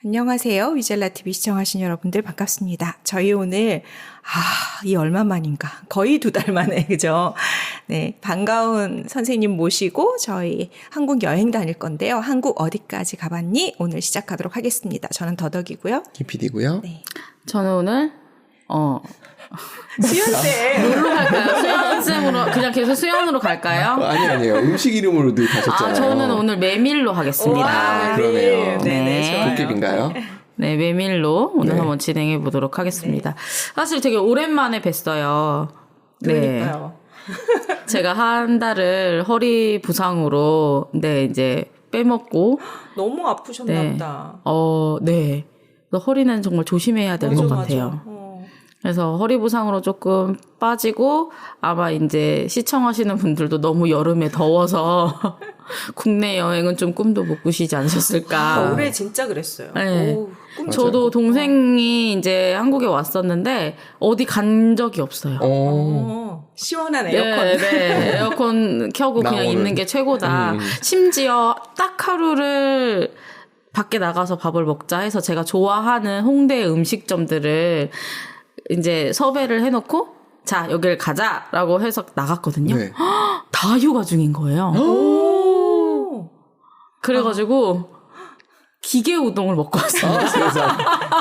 안녕하세요. 위젤라 TV 시청하신 여러분들 반갑습니다. 저희 오늘 이 얼마 만인가? 거의 2달 만에 그죠? 네, 반가운 선생님 모시고 저희 한국 여행 다닐 건데요. 한국 어디까지 가봤니? 오늘 시작하도록 하겠습니다. 저는 더덕이고요. 김 PD고요. 네. 저는 오늘 수연쌤 뭘로 갈까요? 수연쌤으로 그냥 계속 수연으로 갈까요? 아니에요. 음식 이름으로 늘 가셨잖아요. 저는 오늘 메밀로 하겠습니다. 와, 그러네요. 네네, 좋아요. 도깨비인가요? 네, 메밀로 오늘 네. 한번 진행해 보도록 하겠습니다. 사실 되게 오랜만에 뵀어요. 그러니까요. 제가 한 달을 허리 부상으로 이제 빼먹고 너무 아프셨나 네. 보다. 네. 그래서 허리는 정말 조심해야 될 것 같아요. 그래서 허리 부상으로 조금 빠지고 아마 이제 시청하시는 분들도 너무 여름에 더워서 국내 여행은 좀 꿈도 못 꾸시지 않으셨을까. 올해 진짜 그랬어요. 네. 오, 저도 동생이 이제 한국에 왔었는데 어디 간 적이 없어요. 시원한 에어컨. 네, 에어컨 켜고 그냥 나오는. 있는 게 최고다. 심지어 딱 하루를 밖에 나가서 밥을 먹자 해서 제가 좋아하는 홍대 음식점들을 이제 섭외를 해놓고 자 여길 가자라고 해서 나갔거든요. 네. 다 휴가 중인 거예요. 오. 그래가지고 기계 우동을 먹고 왔어요.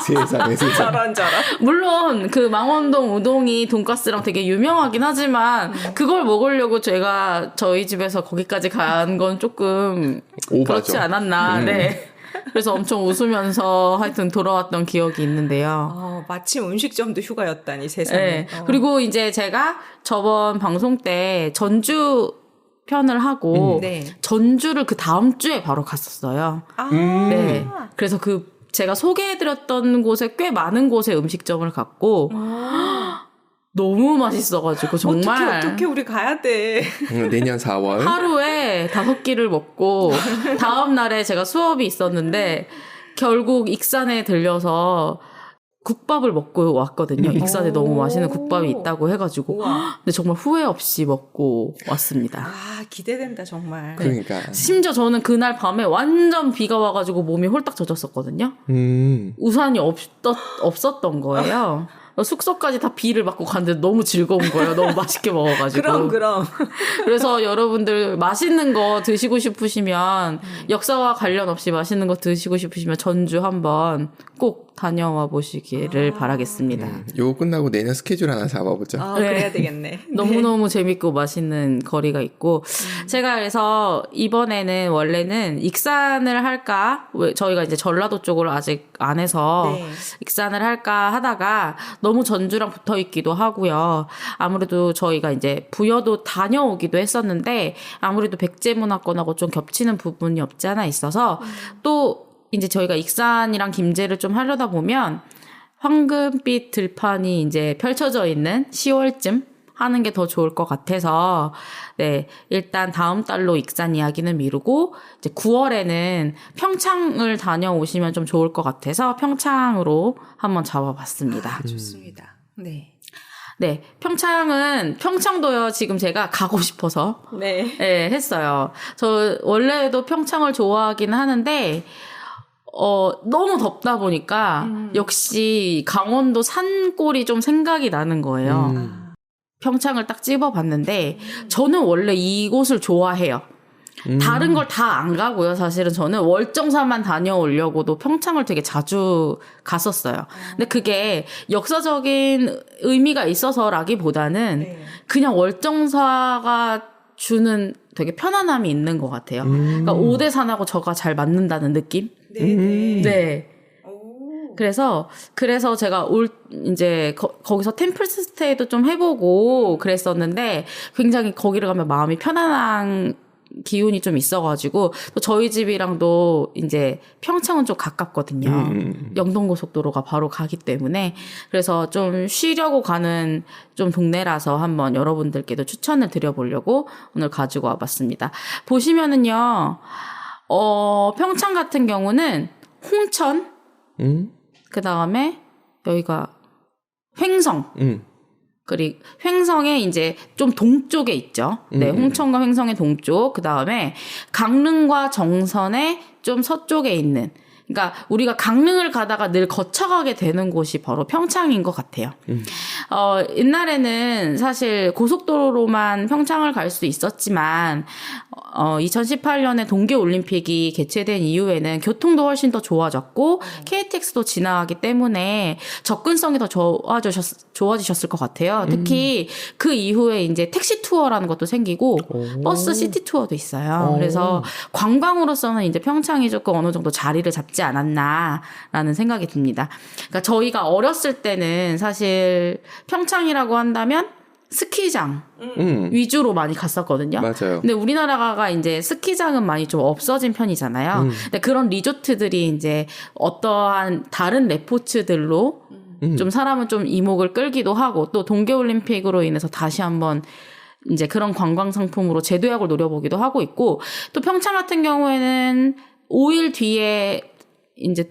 세상에. 저런. 물론 그 망원동 우동이 돈가스랑 되게 유명하긴 하지만 그걸 먹으려고 제가 저희 집에서 거기까지 간 건 조금 오바죠. 그렇지 않았나. 네. 그래서 엄청 웃으면서 하여튼 돌아왔던 기억이 있는데요. 마침 음식점도 휴가였다니 세상에. 네. 그리고 이제 제가 저번 방송 때 전주 편을 하고 네. 전주를 그 다음 주에 바로 갔었어요. 네. 그래서 제가 소개해드렸던 곳에 꽤 많은 곳에 음식점을 갔고 너무 맛있어가지고 정말 어떻게 우리 가야 돼. 내년 4월. 하루에 5끼를 먹고 다음 날에 제가 수업이 있었는데 결국 익산에 들려서 국밥을 먹고 왔거든요. 익산에 너무 맛있는 국밥이 있다고 해가지고 근데 정말 후회 없이 먹고 왔습니다. 기대된다 정말. 그러니까. 심지어 저는 그날 밤에 완전 비가 와가지고 몸이 홀딱 젖었었거든요. 우산이 없었던 거예요. 숙소까지 다 비를 맞고 갔는데 너무 즐거운 거예요. 너무 맛있게 먹어가지고. 그럼. 그래서 여러분들 맛있는 거 드시고 싶으시면 역사와 관련 없이 맛있는 거 드시고 싶으시면 전주 한번 꼭 다녀와 보시기를 바라겠습니다. 요거 끝나고 내년 스케줄 하나 잡아보자. 그래야 되겠네. 너무너무 재밌고 맛있는 거리가 있고 제가 그래서 이번에는 원래는 익산을 할까 저희가 이제 전라도 쪽으로 아직 안 해서 네. 익산을 할까 하다가 너무 전주랑 붙어 있기도 하고요. 아무래도 저희가 이제 부여도 다녀오기도 했었는데 아무래도 백제문화권하고 좀 겹치는 부분이 없지 않아 있어서 또 이제 저희가 익산이랑 김제를 좀 하려다 보면 황금빛 들판이 이제 펼쳐져 있는 10월쯤 하는 게 더 좋을 것 같아서 네 일단 다음 달로 익산 이야기는 미루고 이제 9월에는 평창을 다녀오시면 좀 좋을 것 같아서 평창으로 한번 잡아봤습니다. 좋습니다. 네. 네, 평창도요, 지금 제가 가고 싶어서. 네. 했어요. 저 원래도 평창을 좋아하긴 하는데, 너무 덥다 보니까, 역시 강원도 산골이 좀 생각이 나는 거예요. 평창을 딱 찝어봤는데, 저는 원래 이곳을 좋아해요. 다른 걸 다 안 가고요. 사실은 저는 월정사만 다녀오려고도 평창을 되게 자주 갔었어요. 근데 그게 역사적인 의미가 있어서라기보다는 그냥 월정사가 주는 되게 편안함이 있는 것 같아요. 그러니까 오대산하고 저가 잘 맞는다는 느낌? 네. 그래서 제가 이제 거기서 템플스 스테이도 좀 해보고 그랬었는데 굉장히 거기를 가면 마음이 편안한 기운이 좀 있어가지고 또 저희 집이랑도 이제 평창은 좀 가깝거든요. 영동고속도로가 바로 가기 때문에 그래서 좀 쉬려고 가는 좀 동네라서 한번 여러분들께도 추천을 드려보려고 오늘 가지고 와봤습니다. 보시면은요, 평창 같은 경우는 홍천, 그 다음에 여기가 횡성. 그리고 횡성의 이제 좀 동쪽에 있죠. 네, 홍천과 횡성의 동쪽. 그 다음에 강릉과 정선의 좀 서쪽에 있는. 그러니까 우리가 강릉을 가다가 늘 거쳐가게 되는 곳이 바로 평창인 것 같아요. 옛날에는 사실 고속도로로만 평창을 갈 수 있었지만 2018년에 동계올림픽이 개최된 이후에는 교통도 훨씬 더 좋아졌고 KTX도 지나가기 때문에 접근성이 더 좋아지셨을 것 같아요. 특히 그 이후에 이제 택시 투어라는 것도 생기고 버스 시티 투어도 있어요. 그래서 관광으로서는 이제 평창이 조금 어느 정도 자리를 잡지 않았나라는 생각이 듭니다. 그러니까 저희가 어렸을 때는 사실 평창이라고 한다면 스키장 위주로 많이 갔었거든요. 맞아요. 근데 우리나라가 이제 스키장은 많이 좀 없어진 편이잖아요. 근데 그런 리조트들이 이제 어떠한 다른 레포츠들로 좀 사람은 좀 이목을 끌기도 하고 또 동계올림픽으로 인해서 다시 한번 이제 그런 관광 상품으로 재도약을 노려보기도 하고 있고 또 평창 같은 경우에는 5일 뒤에 이제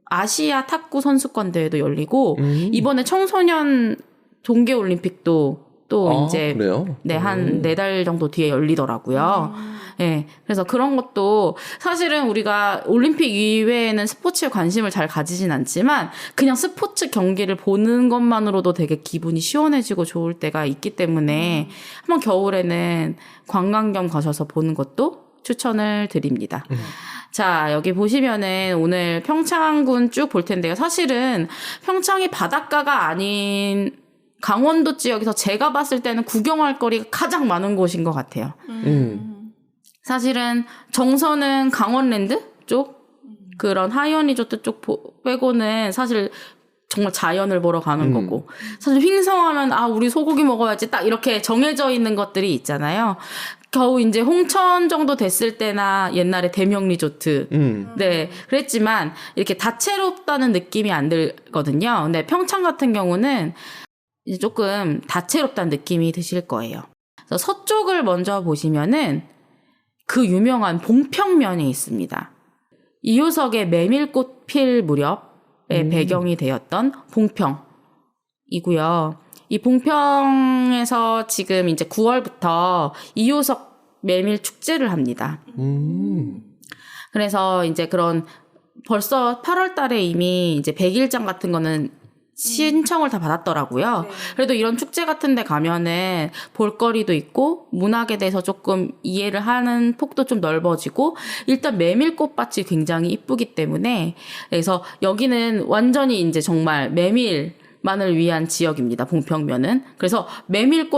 아시아 탁구 선수권 대회도 열리고 이번에 청소년 동계올림픽도 또 이제 그래요? 네, 한 4달 정도 뒤에 열리더라고요. 네, 그래서 그런 것도 사실은 우리가 올림픽 이외에는 스포츠에 관심을 잘 가지진 않지만 그냥 스포츠 경기를 보는 것만으로도 되게 기분이 시원해지고 좋을 때가 있기 때문에 한번 겨울에는 관광 겸 가셔서 보는 것도 추천을 드립니다. 자, 여기 보시면은 오늘 평창군 쭉 볼 텐데요. 사실은 평창이 바닷가가 아닌 강원도 지역에서 제가 봤을 때는 구경할 거리가 가장 많은 곳인 것 같아요. 사실은 정선은 강원랜드 쪽 그런 하이원 리조트 쪽 빼고는 사실 정말 자연을 보러 가는 거고 사실 횡성하면 우리 소고기 먹어야지 딱 이렇게 정해져 있는 것들이 있잖아요. 겨우 이제 홍천 정도 됐을 때나 옛날에 대명 리조트 네 그랬지만 이렇게 다채롭다는 느낌이 안 들거든요. 근데 평창 같은 경우는 이제 조금 다채롭다는 느낌이 드실 거예요. 그래서 서쪽을 먼저 보시면은 그 유명한 봉평면이 있습니다. 이효석의 메밀꽃 필 무렵의 배경이 되었던 봉평이고요. 이 봉평에서 지금 이제 9월부터 이효석 메밀 축제를 합니다. 그래서 이제 그런 벌써 8월 달에 이미 이제 백일장 같은 거는 신청을 다 받았더라고요. 그래도 이런 축제 같은 데 가면은 볼거리도 있고 문학에 대해서 조금 이해를 하는 폭도 좀 넓어지고 일단 메밀꽃밭이 굉장히 이쁘기 때문에 그래서 여기는 완전히 이제 정말 메밀만을 위한 지역입니다. 봉평면은. 그래서 메밀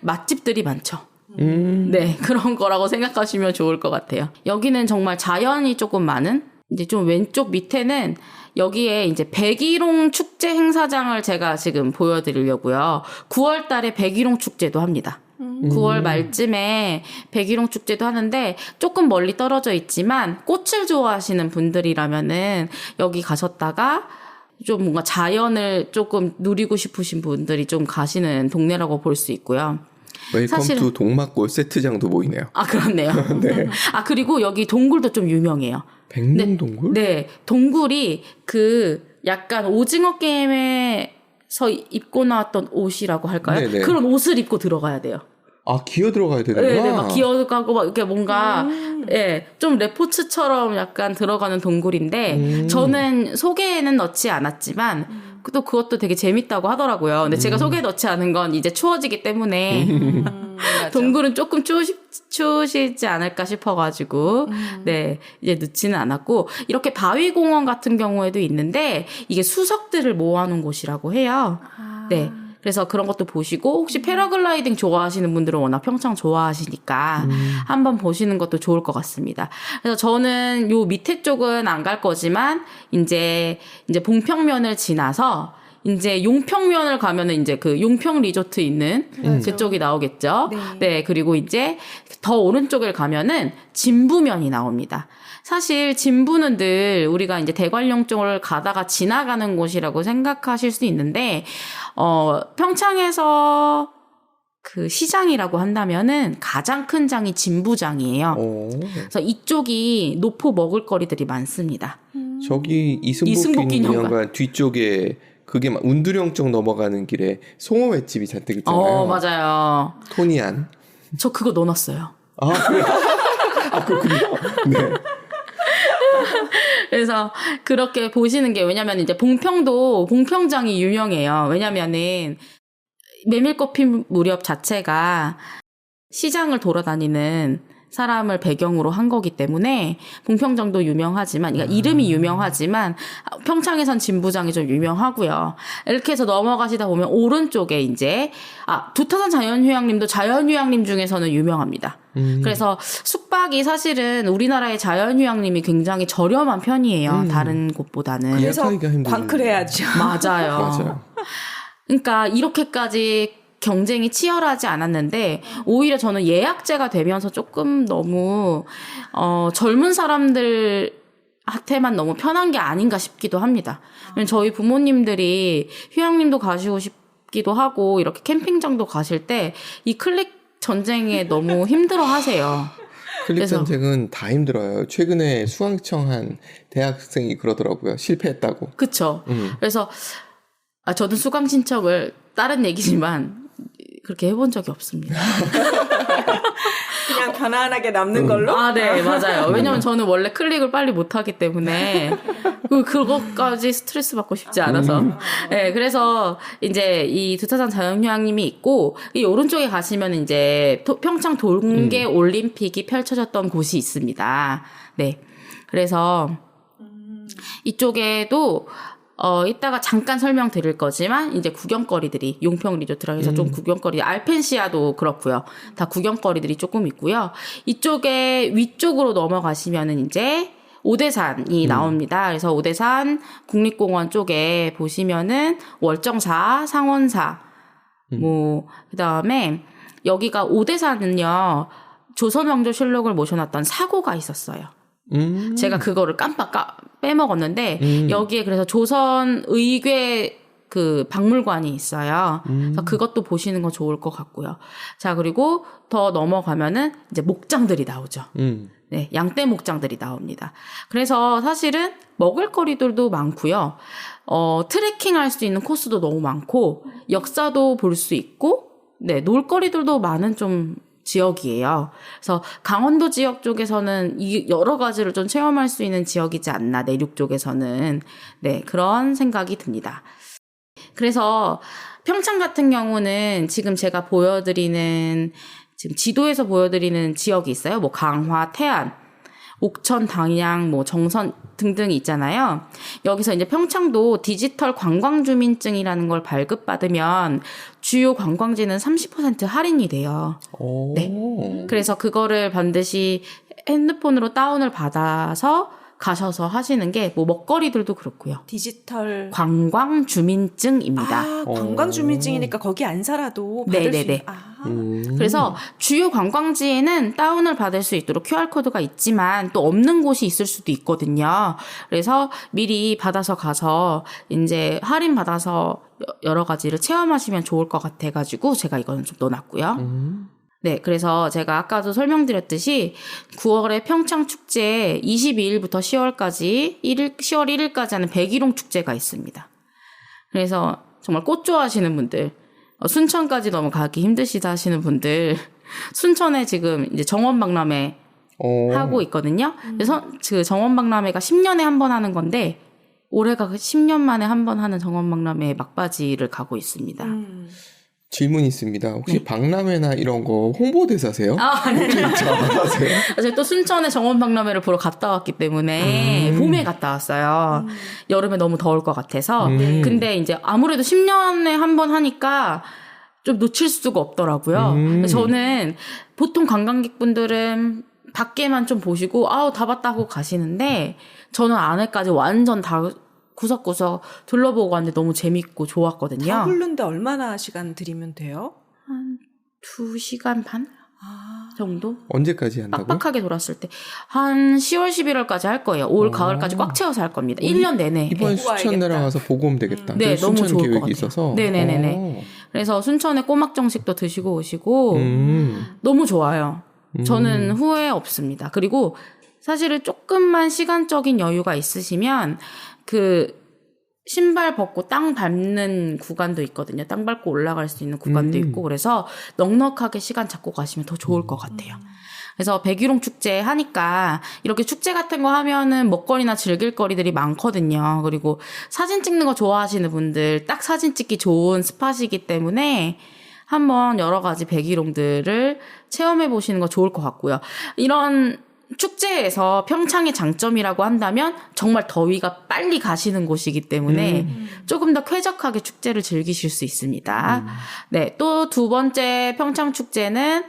맛집들이 많죠. 네, 그런 거라고 생각하시면 좋을 것 같아요. 여기는 정말 자연이 조금 많은 이제 좀 왼쪽 밑에는 여기에 이제 백일홍 축제 행사장을 제가 지금 보여드리려고요. 9월 달에 백일홍 축제도 합니다. 9월 말쯤에 백일홍 축제도 하는데 조금 멀리 떨어져 있지만 꽃을 좋아하시는 분들이라면은 여기 가셨다가 좀 뭔가 자연을 조금 누리고 싶으신 분들이 좀 가시는 동네라고 볼 수 있고요. 웰컴 투 동막골 세트장도 보이네요. 그렇네요. 네. 그리고 여기 동굴도 좀 유명해요. 백룡동굴? 네. 동굴이 그 약간 오징어 게임에서 입고 나왔던 옷이라고 할까요? 네네. 그런 옷을 입고 들어가야 돼요. 기어 들어가야 되는구나. 네, 막 기어가고 막 이렇게 뭔가 좀 레포츠처럼 약간 들어가는 동굴인데 저는 소개에는 넣지 않았지만 또 그것도 되게 재밌다고 하더라고요. 근데 제가 소개에 넣지 않은 건 이제 추워지기 때문에 동굴은 조금 추우시지 않을까 싶어가지고 네 이제 넣지는 않았고 이렇게 바위공원 같은 경우에도 있는데 이게 수석들을 모아놓은 곳이라고 해요. 네. 그래서 그런 것도 보시고 혹시 패러글라이딩 좋아하시는 분들은 워낙 평창 좋아하시니까 한번 보시는 것도 좋을 것 같습니다. 그래서 저는 요 밑에 쪽은 안 갈 거지만 이제 봉평면을 지나서 이제 용평면을 가면은 이제 그 용평 리조트 있는 그쪽이 나오겠죠. 네, 그리고 이제 더 오른쪽을 가면은 진부면이 나옵니다. 사실 진부는 늘 우리가 이제 대관령 쪽을 가다가 지나가는 곳이라고 생각하실 수 있는데 평창에서 그 시장이라고 한다면은 가장 큰 장이 진부장이에요. 그래서 이쪽이 노포 먹을거리들이 많습니다. 저기 이승복 기념관 뒤쪽에 그게 막 운두령 쪽 넘어가는 길에 송어 횟집이 잔뜩 있잖아요. 맞아요. 토니안. 저 그거 넣어놨어요. 그래요? 그렇군요. 네. 그래서 그렇게 보시는 게 왜냐면 이제 봉평도 봉평장이 유명해요. 왜냐면은 메밀꽃 핀 무렵 자체가 시장을 돌아다니는 사람을 배경으로 한 거기 때문에 봉평장도 유명하지만, 그러니까 이름이 유명하지만 평창에선 진부장이 좀 유명하고요. 이렇게 해서 넘어가시다 보면 오른쪽에 이제 두타산 자연휴양림도 자연휴양림 중에서는 유명합니다. 그래서 숙박이 사실은 우리나라의 자연휴양림이 굉장히 저렴한 편이에요. 다른 곳보다는. 그래서 광클해야죠. 맞아요. 맞아요. 그러니까 이렇게까지 경쟁이 치열하지 않았는데 오히려 저는 예약제가 되면서 조금 너무 젊은 사람들한테만 너무 편한 게 아닌가 싶기도 합니다. 왜냐면 저희 부모님들이 휴양림도 가시고 싶기도 하고 이렇게 캠핑장도 가실 때 이 클릭 전쟁에 너무 힘들어 하세요. 클릭 전쟁은 다 힘들어요. 최근에 수강청 한 대학생이 그러더라고요. 실패했다고. 그쵸. 그래서 저도 수강 신청을 다른 얘기지만 그렇게 해본 적이 없습니다. 그냥 편안하게 남는 걸로? 네, 맞아요. 왜냐면 저는 원래 클릭을 빨리 못하기 때문에 그것까지 스트레스 받고 싶지 않아서. 네, 그래서 이제 이 두타산 자연휴양림이 있고 이 오른쪽에 가시면 이제 평창 동계 올림픽이 펼쳐졌던 곳이 있습니다. 네, 그래서 이쪽에도 이따가 잠깐 설명드릴 거지만 이제 구경거리들이 용평 리조트랑 해서 좀 구경거리, 알펜시아도 그렇고요. 다 구경거리들이 조금 있고요. 이쪽에 위쪽으로 넘어가시면은 이제 오대산이 나옵니다. 그래서 오대산 국립공원 쪽에 보시면은 월정사, 상원사, 그다음에 여기가 오대산은요. 조선왕조실록을 모셔놨던 사고가 있었어요. 제가 그거를 깜빡 빼먹었는데 여기에 그래서 조선 의궤 그 박물관이 있어요. 그래서 그것도 보시는 거 좋을 것 같고요. 자, 그리고 더 넘어가면은 이제 목장들이 나오죠. 네, 양떼 목장들이 나옵니다. 그래서 사실은 먹을거리들도 많고요. 트레킹 할 수 있는 코스도 너무 많고 역사도 볼 수 있고 네, 놀거리들도 많은 좀 지역이에요. 그래서 강원도 지역 쪽에서는 이 여러 가지를 좀 체험할 수 있는 지역이지 않나, 내륙 쪽에서는. 네, 그런 생각이 듭니다. 그래서 평창 같은 경우는 지금 제가 지금 지도에서 보여드리는 지역이 있어요. 뭐 강화, 태안, 옥천, 당양, 뭐 정선 등등이 있잖아요. 여기서 이제 평창도 디지털 관광주민증이라는 걸 발급받으면 주요 관광지는 30% 할인이 돼요. 네. 그래서 그거를 반드시 핸드폰으로 다운을 받아서 가셔서 하시는 게 뭐 먹거리들도 그렇고요. 디지털 관광주민증입니다. 관광주민증이니까 거기 안 살아도 받을 수 있는. 그래서 주요 관광지에는 다운을 받을 수 있도록 QR코드가 있지만 또 없는 곳이 있을 수도 있거든요. 그래서 미리 받아서 가서 이제 할인 받아서 여러 가지를 체험하시면 좋을 것 같아가지고 제가 이거는 좀 넣어놨고요. 네, 그래서 제가 아까도 설명드렸듯이 9월에 평창축제 22일부터 10월 1일까지 하는 백일홍 축제가 있습니다. 그래서 정말 꽃 좋아하시는 분들, 순천까지 너무 가기 힘드시다 하시는 분들, 순천에 지금 이제 정원박람회 하고 있거든요. 그래서 그 정원박람회가 10년에 한 번 하는 건데, 올해가 10년 만에 한 번 하는 정원박람회의 막바지를 가고 있습니다. 질문이 있습니다. 혹시 박람회나 이런 거 홍보대사세요? 네. 잘하세요? 제가 또 순천에 정원박람회를 보러 갔다 왔기 때문에 봄에 갔다 왔어요. 여름에 너무 더울 것 같아서. 근데 이제 아무래도 10년에 한 번 하니까 좀 놓칠 수가 없더라고요. 저는 보통 관광객분들은 밖에만 좀 보시고 다 봤다 하고 가시는데 저는 안에까지 완전 다 구석구석 둘러보고 왔는데 너무 재밌고 좋았거든요. 다 훑는데 얼마나 시간 들이면 돼요? 한 2시간 반 정도? 언제까지 한다고요? 빡빡하게 돌았을 때. 한 10월, 11월까지 할 거예요. 올 가을까지 꽉 채워서 할 겁니다. 1년 내내. 이번에 순천 내려가서 보고 오면 되겠다. 네, 너무 순천 좋을 것 계획이 같아요. 있어서. 네네네네. 그래서 순천에 꼬막 정식도 드시고 오시고 너무 좋아요. 저는 후회 없습니다. 그리고 사실은 조금만 시간적인 여유가 있으시면 그 신발 벗고 땅 밟는 구간도 있거든요. 땅 밟고 올라갈 수 있는 구간도 있고 그래서 넉넉하게 시간 잡고 가시면 더 좋을 것 같아요. 그래서 백일홍 축제 하니까 이렇게 축제 같은 거 하면은 먹거리나 즐길 거리들이 많거든요. 그리고 사진 찍는 거 좋아하시는 분들 딱 사진 찍기 좋은 스팟이기 때문에 한번 여러 가지 백일홍들을 체험해 보시는 거 좋을 것 같고요. 이런 축제에서 평창의 장점이라고 한다면 정말 더위가 빨리 가시는 곳이기 때문에 조금 더 쾌적하게 축제를 즐기실 수 있습니다. 네, 또 두 번째 평창 축제는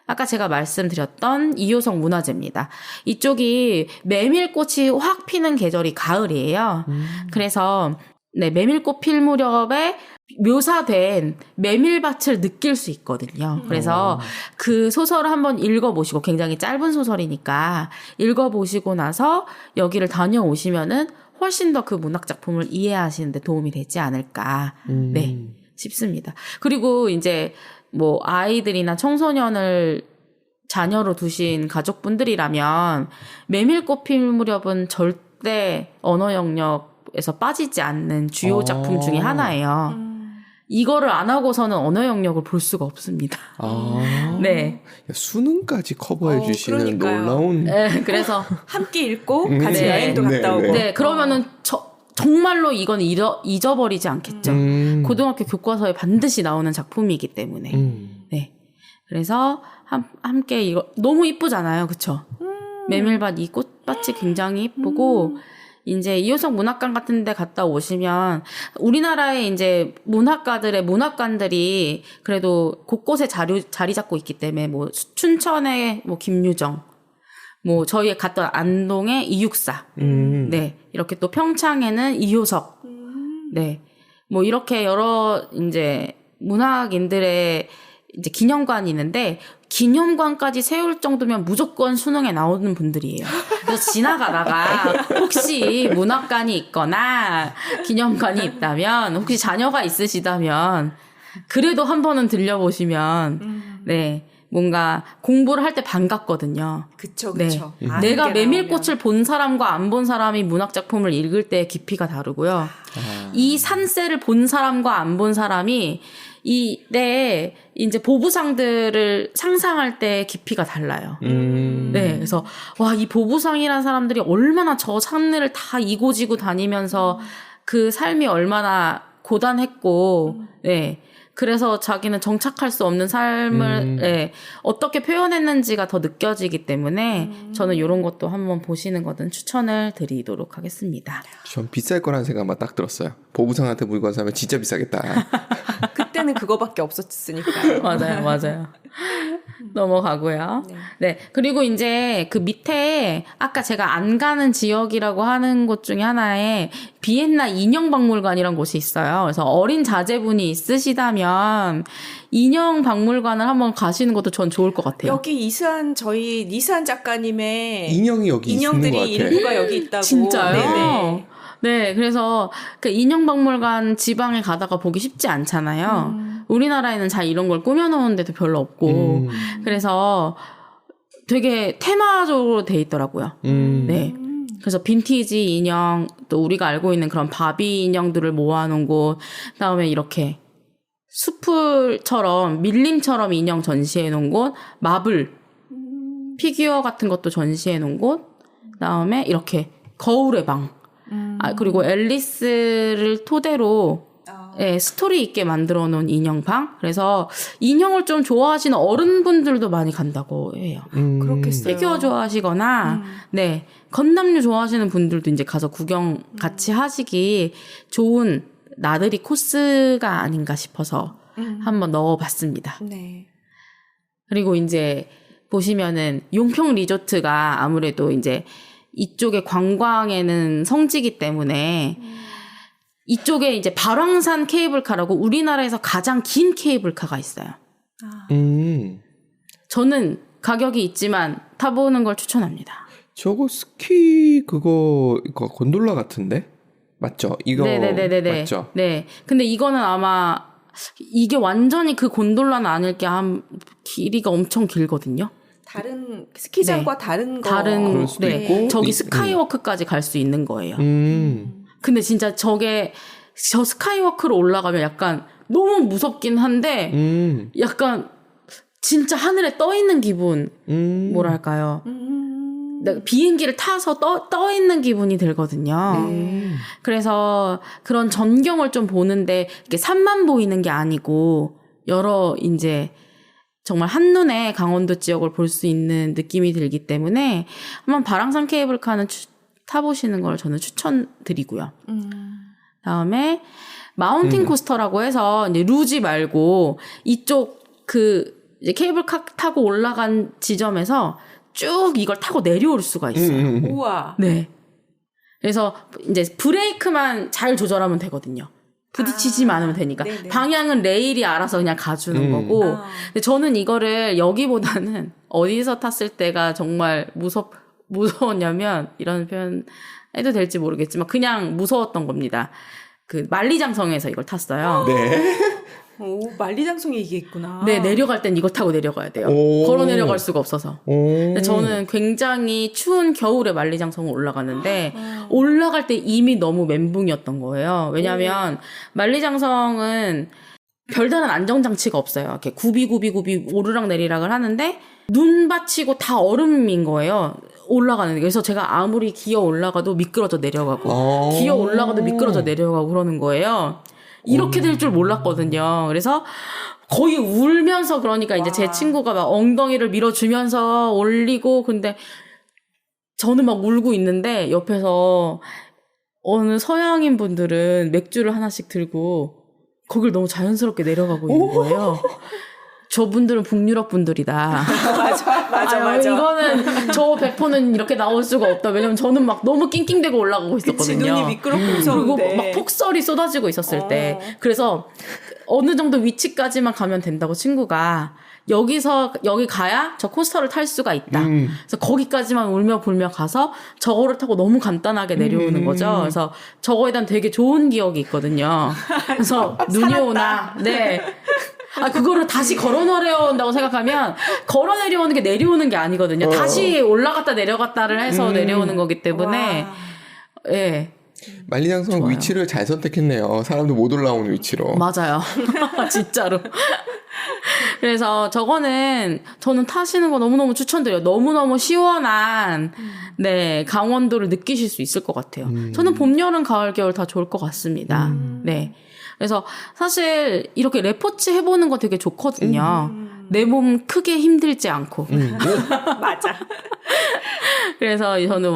아까 제가 말씀드렸던 2호석 문화제입니다. 이쪽이 메밀꽃이 확 피는 계절이 가을이에요. 그래서 네, 메밀꽃 필 무렵에 묘사된 메밀밭을 느낄 수 있거든요. 그래서 그 소설을 한번 읽어보시고, 굉장히 짧은 소설이니까 읽어보시고 나서 여기를 다녀오시면은 훨씬 더 그 문학작품을 이해하시는 데 도움이 되지 않을까, 네, 싶습니다. 그리고 이제 뭐 아이들이나 청소년을 자녀로 두신 가족분들이라면 메밀꽃 필 무렵은 절대 언어 영역에서 빠지지 않는 주요 작품 중에 하나예요. 이거를 안 하고서는 언어 영역을 볼 수가 없습니다. 네. 수능까지 커버해 주시는 그러니까요. 놀라운. 네, 그래서 함께 읽고 같이 네. 여행도 네, 갔다 오고. 네, 그러면은 정말로 이건 잊어버리지 않겠죠. 고등학교 교과서에 반드시 나오는 작품이기 때문에. 네. 그래서 함께 이거 너무 이쁘잖아요. 그쵸? 메밀밭 이 꽃밭이 굉장히 이쁘고 이제 2호석 문학관 같은 데 갔다 오시면 우리나라의 이제 문학관들이 그래도 곳곳에 자리 잡고 있기 때문에 뭐 춘천의 뭐 김유정, 뭐 저희 갔던 안동의 이육사, 네, 이렇게 또 평창에는 2호석, 네, 뭐 이렇게 여러 이제 문학인들의 이제 기념관이 있는데 기념관까지 세울 정도면 무조건 수능에 나오는 분들이에요. 그래서 지나가다가 혹시 문학관이 있거나 기념관이 있다면, 혹시 자녀가 있으시다면 그래도 한 번은 들려보시면 네, 뭔가 공부를 할 때 반갑거든요. 그쵸, 네. 그쵸. 내가 메밀꽃을 본 사람과 안 본 사람이 문학작품을 읽을 때의 깊이가 다르고요. 이 산세를 본 사람과 안 본 사람이 이때 이제 보부상들을 상상할 때 깊이가 달라요. 네, 그래서 와, 이 보부상이라는 사람들이 얼마나 저 산을 다 이고지고 다니면서 그 삶이 얼마나 고단했고, 네. 그래서 자기는 정착할 수 없는 삶을 네, 어떻게 표현했는지가 더 느껴지기 때문에 저는 이런 것도 한번 보시는 거든 추천을 드리도록 하겠습니다. 전 비쌀 거라는 생각만 딱 들었어요. 보부상한테 물건 사면 진짜 비싸겠다. 그때는 그거밖에 없었으니까요. 맞아요. 넘어가고요. 네. 그리고 이제 그 밑에 아까 제가 안 가는 지역이라고 하는 곳 중에 하나에 비엔나 인형박물관이라는 곳이 있어요. 그래서 어린 자제분이 있으시다면 인형박물관을 한번 가시는 것도 전 좋을 것 같아요. 여기 저희 이수한 작가님의 인형이 여기 있는 것 인형들이 같아. 일부가 여기 있다고. 진짜요? 네네. 네, 그래서 그 인형박물관 지방에 가다가 보기 쉽지 않잖아요. 우리나라에는 잘 이런 걸 꾸며놓은 데도 별로 없고, 그래서 되게 테마적으로 돼 있더라고요. 네. 그래서 빈티지 인형, 또 우리가 알고 있는 그런 바비 인형들을 모아놓은 곳, 그다음에 이렇게 수풀처럼, 밀림처럼 인형 전시해놓은 곳, 마블, 피규어 같은 것도 전시해놓은 곳, 그다음에 이렇게 거울의 방, 그리고 앨리스를 토대로 네, 스토리 있게 만들어 놓은 인형방. 그래서 인형을 좀 좋아하시는 어른분들도 많이 간다고 해요. 그렇겠어요. 피규어 좋아하시거나 네, 건담류 좋아하시는 분들도 이제 가서 구경 같이 하시기 좋은 나들이 코스가 아닌가 싶어서 한번 넣어봤습니다. 네. 그리고 이제 보시면은 용평 리조트가 아무래도 이제 이쪽에 관광에는 성지기 때문에 이쪽에 이제 발왕산 케이블카라고 우리나라에서 가장 긴 케이블카가 있어요. 저는 가격이 있지만 타보는 걸 추천합니다. 저거 스키 그거 곤돌라 같은데? 맞죠? 이거 네네네네. 맞죠? 네. 근데 이거는 아마 이게 완전히 그 곤돌라는 아닐 게 길이가 엄청 길거든요. 다른 스키장과 다른 그럴 수도 네. 있고. 저기 스카이워크까지 갈 수 있는 거예요. 근데 진짜 저 스카이워크로 올라가면 약간 너무 무섭긴 한데 약간 진짜 하늘에 떠 있는 기분, 뭐랄까요. 비행기를 타서 떠 있는 기분이 들거든요. 그래서 그런 전경을 좀 보는데 이게 산만 보이는 게 아니고 여러 이제 정말 한눈에 강원도 지역을 볼 수 있는 느낌이 들기 때문에 한번 바랑산 케이블카는 타보시는 걸 저는 추천드리고요. 다음에 마운틴 코스터라고 해서 이제 루지 말고 이쪽 이제 케이블카 타고 올라간 지점에서 쭉 이걸 타고 내려올 수가 있어요. 우와. 네. 그래서 이제 브레이크만 잘 조절하면 되거든요. 부딪히지만 않으면 되니까. 네네. 방향은 레일이 알아서 그냥 가주는 거고. 근데 저는 이거를 여기보다는 어디서 탔을 때가 정말 무서웠냐면, 이런 표현 해도 될지 모르겠지만, 그냥 무서웠던 겁니다. 만리장성에서 이걸 탔어요. 네. 오, 만리장성에 이게 있구나. 네, 내려갈 땐 이거 타고 내려가야 돼요. 걸어 내려갈 수가 없어서. 근데 저는 굉장히 추운 겨울에 만리장성을 올라갔는데 올라갈 때 이미 너무 멘붕이었던 거예요. 왜냐하면 만리장성은 별다른 안정장치가 없어요. 이렇게 굽이 오르락 내리락을 하는데 눈 받치고 다 얼음인 거예요. 올라가는. 그래서 제가 아무리 기어 올라가도 미끄러져 내려가고 기어 올라가도 미끄러져 내려가고 그러는 거예요. 이렇게 될 줄 몰랐거든요. 그래서 거의 울면서 그러니까 이제 제 친구가 막 엉덩이를 밀어주면서 올리고 근데 저는 막 울고 있는데 옆에서 어느 서양인 분들은 맥주를 하나씩 들고 거길 너무 자연스럽게 내려가고 있는 거예요. 저분들은 북유럽 분들이다. 맞아. 이거는 저 백포는 이렇게 나올 수가 없다. 왜냐면 저는 막 너무 낑낑대고 올라가고 있었거든요. 그치, 눈이 미끄럽고 무서운데. 그리고 막 폭설이 쏟아지고 있었을 때. 그래서 어느 정도 위치까지만 가면 된다고 친구가 여기 가야 저 코스터를 탈 수가 있다. 그래서 거기까지만 울며 불며 가서 저거를 타고 너무 간단하게 내려오는 거죠. 그래서 저거에 대한 되게 좋은 기억이 있거든요. 그래서 눈이 오나. 네. 그거를 다시 걸어 내려온다고 생각하면 걸어 내려오는 게 내려오는 게 아니거든요. 다시 올라갔다 내려갔다를 해서 내려오는 거기 때문에 예. 만리장성 좋아요. 위치를 잘 선택했네요. 사람도 못 올라오는 위치로. 맞아요. 진짜로. 그래서 저거는 저는 타시는 거 너무너무 추천드려요. 너무너무 시원한 네, 강원도를 느끼실 수 있을 것 같아요. 저는 봄, 여름, 가을, 겨울 다 좋을 것 같습니다. 네. 그래서 사실 이렇게 레포츠 해보는 거 되게 좋거든요. 내 몸 크게 힘들지 않고. 맞아. 그래서 저는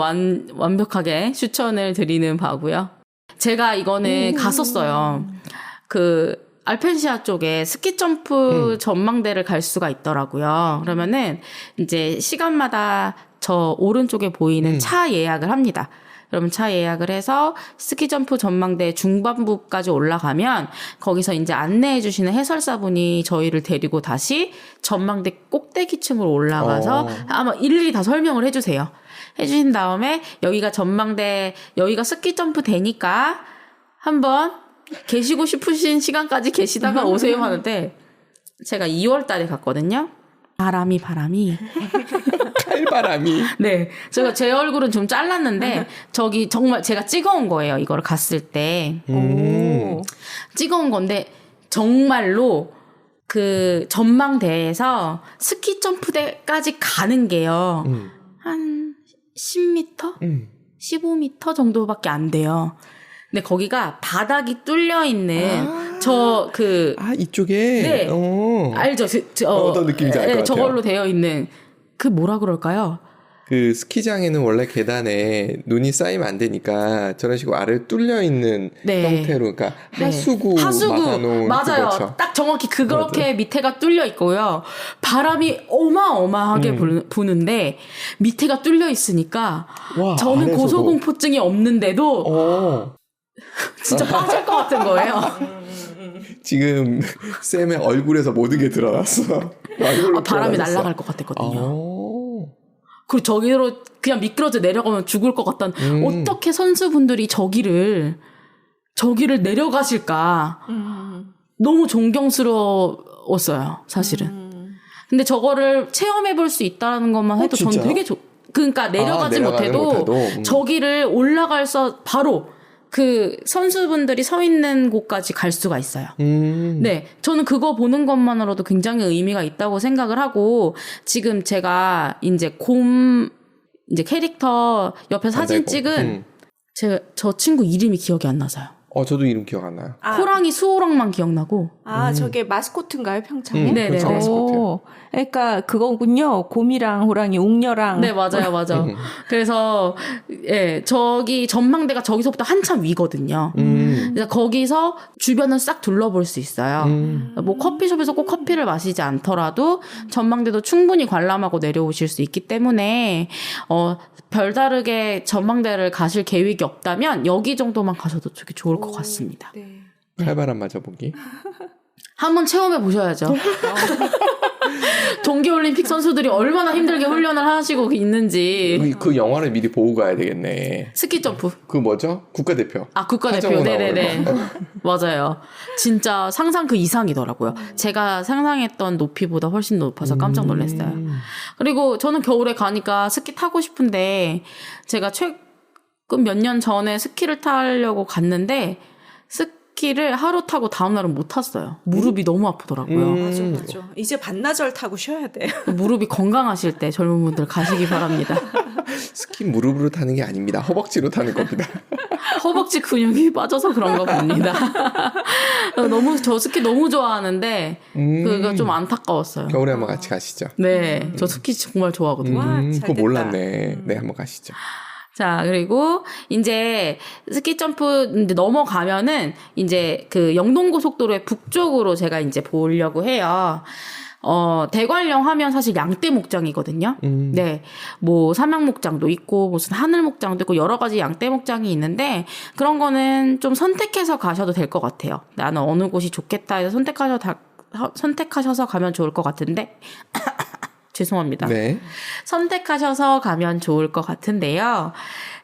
완벽하게 추천을 드리는 바고요. 제가 이거는 갔었어요. 알펜시아 쪽에 스키 점프 전망대를 갈 수가 있더라고요. 그러면은 이제 시간마다 저 오른쪽에 보이는 차 예약을 합니다. 그러면 차 예약을 해서 스키 점프 전망대 중반부까지 올라가면 거기서 이제 안내해 주시는 해설사분이 저희를 데리고 다시 전망대 꼭대기층으로 올라가서 아마 일일이 다 설명을 해 주세요. 해 주신 다음에 여기가 여기가 스키 점프 되니까 한번 계시고 싶으신 시간까지 계시다가 오세요 하는데 제가 2월 달에 갔거든요. 바람이 칼바람이. 네. 제 얼굴은 좀 잘랐는데 저기 정말 제가 찍어온 거예요. 이거를 갔을 때. 찍어온 건데 정말로 전망대에서 스키 점프대까지 가는 게요. 한 10m? 15m 정도밖에 안 돼요. 근데 거기가 바닥이 뚫려 있는 이쪽에. 네. 알죠? 어떤 느낌인지 알 것 같아요. 저걸로 되어 있는 뭐라 그럴까요? 스키장에는 원래 계단에 눈이 쌓이면 안 되니까 저런 식으로 아래를 뚫려 있는 형태로, 그러니까 하수구 막아놓은 맞아요. 그거죠. 딱 정확히 그렇게 밑에가 뚫려 있고요. 바람이 어마어마하게 부는데 밑에가 뚫려 있으니까 와, 저는 안에서도. 고소공포증이 없는데도 진짜 빠질 것 같은 거예요. 지금 쌤의 얼굴에서 모든 게 드러났어. 바람이 날아갈 것 같았거든요. 그리고 저기로 그냥 미끄러져 내려가면 죽을 것 같던 어떻게 선수분들이 저기를 내려가실까. 너무 존경스러웠어요, 사실은. 근데 저거를 체험해볼 수 있다는 것만 해도 저는 되게 그러니까 내려가지 못해도 저기를 올라가서 바로 그 선수분들이 서 있는 곳까지 갈 수가 있어요. 네. 저는 그거 보는 것만으로도 굉장히 의미가 있다고 생각을 하고, 지금 제가 이제 이제 캐릭터 옆에 사진 찍은 저 친구 이름이 기억이 안 나서요. 저도 이름 기억 안 나요. 호랑이 수호랑만 기억나고. 저게 마스코트인가요, 평창에? 네네. 그렇죠, 마스코트요. 그러니까 그거군요. 곰이랑 호랑이, 웅녀랑. 네, 맞아요. 그래서, 예, 저기 전망대가 저기서부터 한참 위거든요. 그래서 거기서 주변을 싹 둘러볼 수 있어요. 뭐 커피숍에서 꼭 커피를 마시지 않더라도 전망대도 충분히 관람하고 내려오실 수 있기 때문에, 별다르게 전망대를 가실 계획이 없다면 여기 정도만 가셔도 되게 좋을 것 같습니다. 네. 칼바람 맞아보기. 한번 체험해 보셔야죠. 동계올림픽 선수들이 얼마나 힘들게 훈련을 하시고 있는지. 그 영화를 미리 보고 가야 되겠네. 스키점프. 그 뭐죠? 국가대표. 국가대표. 하정우 네네네. 맞아요. 진짜 상상 그 이상이더라고요. 제가 상상했던 높이보다 훨씬 높아서 깜짝 놀랐어요. 그리고 저는 겨울에 가니까 스키 타고 싶은데, 제가 최근 몇 년 전에 스키를 타려고 갔는데, 스키를 하루 타고 다음날은 못 탔어요. 무릎이 너무 아프더라고요. 맞아. 이제 반나절 타고 쉬어야 돼요. 무릎이 건강하실 때 젊은 분들 가시기 바랍니다. 스키 무릎으로 타는 게 아닙니다. 허벅지로 타는 겁니다. 허벅지 근육이 빠져서 그런가 봅니다. 저 스키 너무 좋아하는데 그거 좀 안타까웠어요. 겨울에 한번 같이 가시죠. 네, 저 스키 정말 좋아하거든요. 그거 몰랐네. 네, 한번 가시죠. 자, 그리고 이제 스키 점프 이제 넘어가면은 이제 그 영동고속도로의 북쪽으로 제가 이제 보려고 해요. 대관령 하면 사실 양떼 목장이거든요. 네. 뭐 삼양 목장도 있고 무슨 하늘 목장도 있고 여러 가지 양떼 목장이 있는데, 그런 거는 좀 선택해서 가셔도 될 것 같아요. 나는 어느 곳이 좋겠다 해서 선택하셔서 가면 좋을 것 같은데. 죄송합니다. 네. 선택하셔서 가면 좋을 것 같은데요.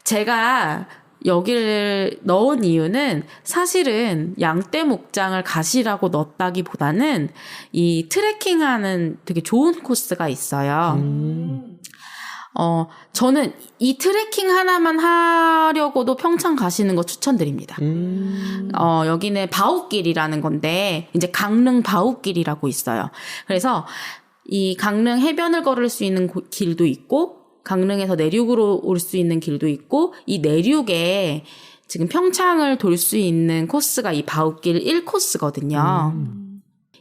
제가 여기를 넣은 이유는 사실은 양떼 목장을 가시라고 넣었다기보다는 이 트레킹하는 되게 좋은 코스가 있어요. 저는 이 트레킹 하나만 하려고도 평창 가시는 거 추천드립니다. 여기는 바우길이라는 건데, 이제 강릉 바우길이라고 있어요. 그래서 이 강릉 해변을 걸을 수 있는 길도 있고, 강릉에서 내륙으로 올 수 있는 길도 있고, 이 내륙에 지금 평창을 돌 수 있는 코스가 이 바우길 1코스거든요.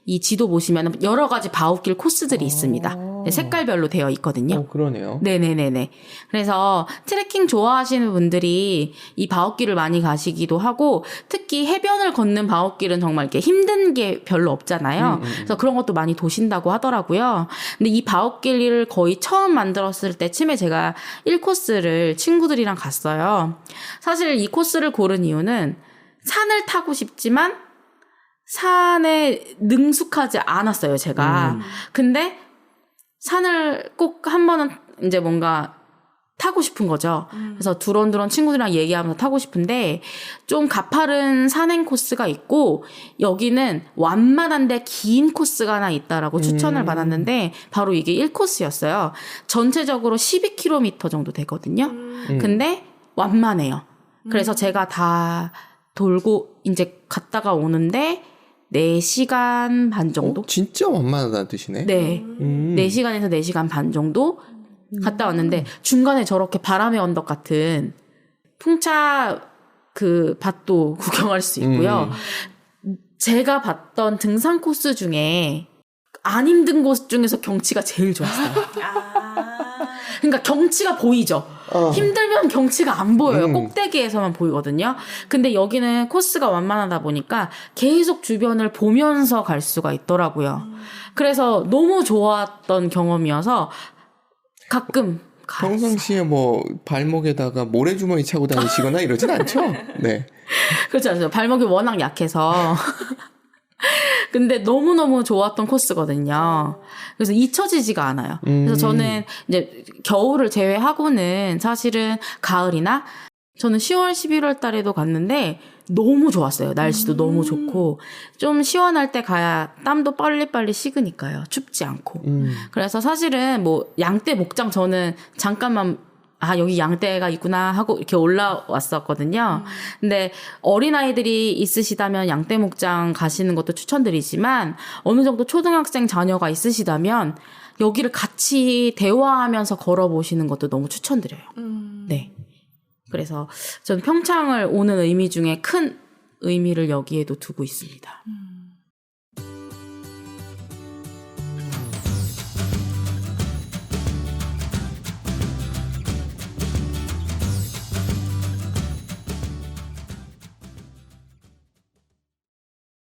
이 지도 보시면 여러 가지 바우길 코스들이 있습니다. 색깔별로 되어 있거든요. 그러네요. 네네네네. 그래서 트레킹 좋아하시는 분들이 이 바우길을 많이 가시기도 하고, 특히 해변을 걷는 바우길은 정말 이렇게 힘든 게 별로 없잖아요. 그래서 그런 것도 많이 도신다고 하더라고요. 근데 이 바우길을 거의 처음 만들었을 때쯤에 제가 1코스를 친구들이랑 갔어요. 사실 이 코스를 고른 이유는 산을 타고 싶지만 산에 능숙하지 않았어요, 제가. 근데 산을 꼭 한 번은 이제 뭔가 타고 싶은 거죠. 그래서 두런두런 친구들이랑 얘기하면서 타고 싶은데, 좀 가파른 산행 코스가 있고, 여기는 완만한데 긴 코스가 하나 있다라고 추천을 받았는데, 바로 이게 1코스였어요. 전체적으로 12km 정도 되거든요. 근데 완만해요. 그래서 제가 다 돌고 이제 갔다가 오는데 4시간 반 정도? 진짜 완만하다는 뜻이네. 네. 4시간에서 4시간 반 정도 갔다 왔는데, 중간에 저렇게 바람의 언덕 같은 풍차 그 밭도 구경할 수 있고요. 제가 봤던 등산 코스 중에 안 힘든 곳 중에서 경치가 제일 좋았어요. 그러니까 경치가 보이죠. 힘들면 경치가 안 보여요. 꼭대기에서만 보이거든요. 근데 여기는 코스가 완만하다 보니까 계속 주변을 보면서 갈 수가 있더라고요. 그래서 너무 좋았던 경험이어서 가끔 가요. 평상시에 뭐 발목에다가 모래주머니 차고 다니시거나 이러진 않죠? 네. 그렇지 않아요. 발목이 워낙 약해서. 근데 너무너무 좋았던 코스거든요. 그래서 잊혀지지가 않아요. 그래서 저는 이제 겨울을 제외하고는 사실은 가을이나, 저는 10월, 11월 달에도 갔는데 너무 좋았어요. 날씨도 너무 좋고, 좀 시원할 때 가야 땀도 빨리빨리 식으니까요. 춥지 않고. 그래서 사실은 뭐 양떼 목장 저는 잠깐만 여기 양떼가 있구나 하고 이렇게 올라왔었거든요. 근데 어린아이들이 있으시다면 양떼 목장 가시는 것도 추천드리지만 어느 정도 초등학생 자녀가 있으시다면 여기를 같이 대화하면서 걸어보시는 것도 너무 추천드려요. 네. 그래서 저는 평창을 오는 의미 중에 큰 의미를 여기에도 두고 있습니다.